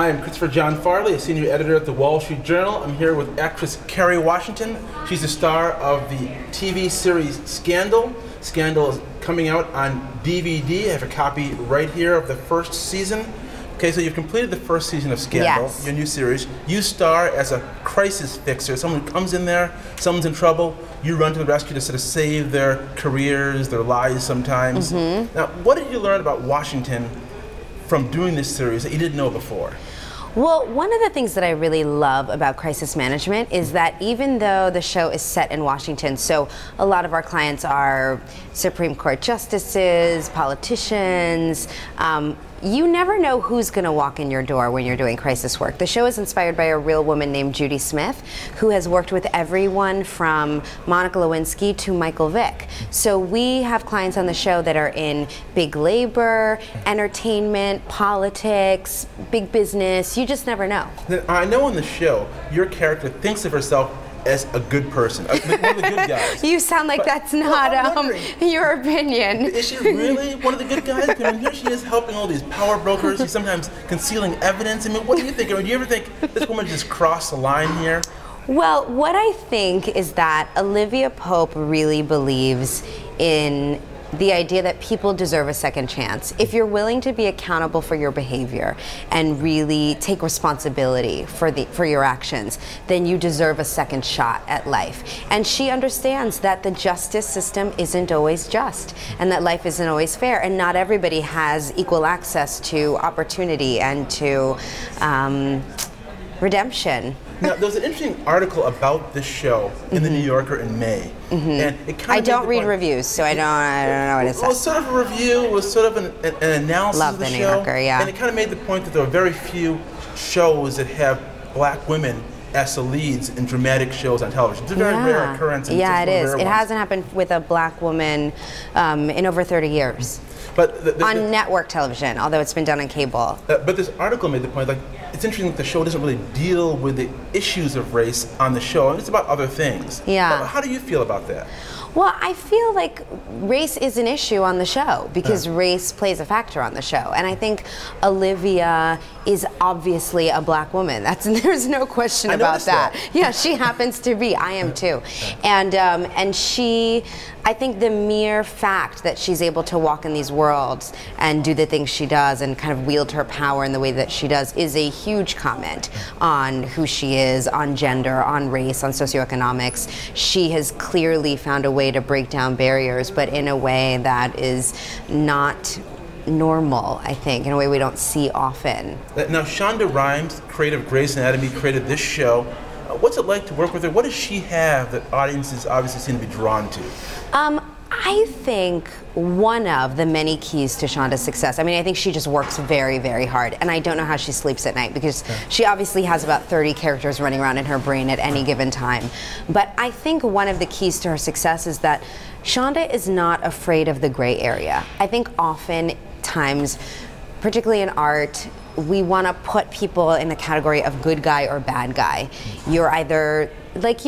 Hi, I'm Christopher John Farley, a senior editor at the Wall Street Journal. I'm here with actress Kerry Washington. She's the star of the TV series Scandal. Scandal is coming out on DVD. I have a copy right here of the first season. Okay, so you've completed the first season of Scandal, yes. Your new series. You star as a crisis fixer, someone who comes in there, someone's in trouble, you run to the rescue to sort of save their careers, their lives sometimes. Now, what did you learn about Washington from doing this series that you didn't know before? Well, one of the things that I really love about crisis management is that even though the show is set in Washington, so a lot of our clients are Supreme Court justices, politicians, you never know who's going to walk in your door when you're doing crisis work. The show is inspired by a real woman named Judy Smith, who has worked with everyone from Monica Lewinsky to Michael Vick. So we have clients on the show that are in big labor, entertainment, politics, big business. You just never know. I know on the show, your character thinks of herself as a good person, one of the good guys. You sound like that's not your opinion. Is she really one of the good guys? I mean, here she is helping all these power brokers. She's sometimes concealing evidence. I mean, what do you think? I mean, do you ever think this woman just crossed the line here? Well, what I think is that Olivia Pope really believes in the idea that people deserve a second chance. If you're willing to be accountable for your behavior and really take responsibility for your actions, then you deserve a second shot at life. And she understands that the justice system isn't always just, and that life isn't always fair, and not everybody has equal access to opportunity and to redemption. Now, there was an interesting article about this show in the New Yorker in May, and it kind of I don't read reviews, so I don't know what it says. It was sort of a review. It was sort of an analysis Love of the the show, New Yorker, yeah. And it kind of made the point that there are very few shows that have black women as the leads in dramatic shows on television. It's a very rare occurrence. Yeah, it is. It hasn't happened with a black woman in over 30 years. But on network television, although it's been done on cable. But this article made the point, like, it's interesting that the show doesn't really deal with the issues of race on the show. It's about other things. Yeah. How do you feel about that? Well, I feel like race is an issue on the show because race plays a factor on the show. And I think Olivia is obviously a black woman. There's no question about that. Yeah, she happens to be. I am too. And she, I think the mere fact that she's able to walk in these worlds and do the things she does and kind of wield her power in the way that she does is a huge comment on who she is, on gender, on race, on socioeconomics. She has clearly found a way to break down barriers, but in a way that is not normal, I think, in a way we don't see often. Now, Shonda Rhimes, creator of Grey's Anatomy, created this show. What's it like to work with her? What does she have that audiences obviously seem to be drawn to? I think one of the many keys to Shonda's success, I mean, I think she just works very, very hard, and I don't know how she sleeps at night because she obviously has about 30 characters running around in her brain at any given time. But I think one of the keys to her success is that Shonda is not afraid of the gray area. I think oftentimes, particularly in art, we want to put people in the category of good guy or bad guy. You're either like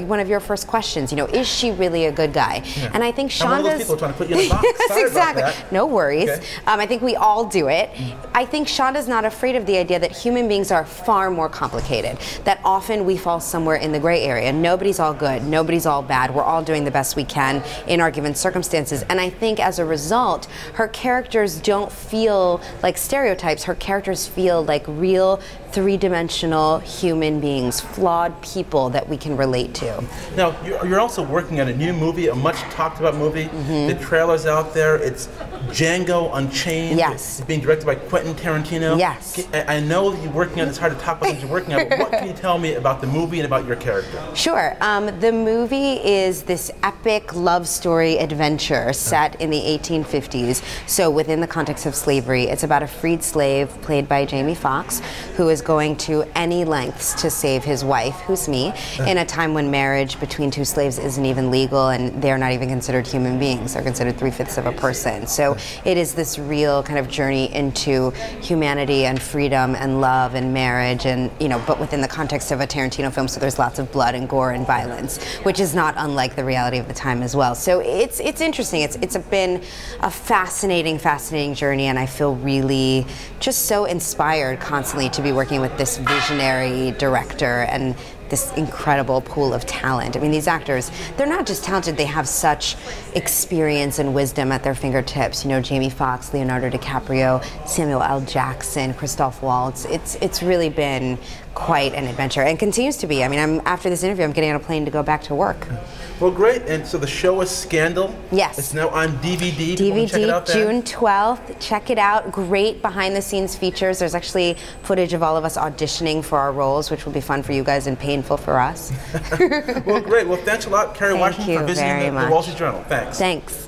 one of your first questions, you know, is she really a good guy? Yeah. And I think Shonda's... I'm one of those people trying to put you in a box. Yes, Sorry exactly. About that. No worries. Okay. I think we all do it. I think Shonda's not afraid of the idea that human beings are far more complicated, that often we fall somewhere in the gray area. Nobody's all good, nobody's all bad. We're all doing the best we can in our given circumstances. And I think as a result, her characters don't feel like stereotypes. Her characters feel like real three-dimensional human beings, flawed people that we can relate to. Now, you're also working on a new movie, a much talked about movie. The trailer's out there. It's Django Unchained. Yes. It's being directed by Quentin Tarantino. Yes. I know that you're working on it. It's hard to talk about what you're working on, but what can you tell me about the movie and about your character? Sure. The movie is this epic love story adventure set in the 1850s, so within the context of slavery. It's about a freed slave played by Jamie Foxx who is going to any lengths to save his wife, who's me, in a time when marriage between two slaves isn't even legal and they're not even considered human beings. They're considered 3/5 of a person. So So it is this real kind of journey into humanity and freedom and love and marriage, and but within the context of a Tarantino film, so there's lots of blood and gore and violence, which is not unlike the reality of the time as well. So it's interesting. It's been a fascinating journey, and I feel really just so inspired constantly to be working with this visionary director and this incredible pool of talent. I mean, these actors, they're not just talented, they have such experience and wisdom at their fingertips. Jamie Foxx, Leonardo DiCaprio, Samuel L. Jackson, Christoph Waltz. It's really been quite an adventure, and continues to be. I mean, after this interview, I'm getting on a plane to go back to work. Well, great. And so the show is Scandal. Yes. It's now on DVD. DVD, check it out June 12th. Check it out. Great behind-the-scenes features. There's actually footage of all of us auditioning for our roles, which will be fun for you guys and painful for us. Well, great. Well, thanks a lot, Kerry Washington, for visiting the Wall Street Journal. Thanks. Thanks.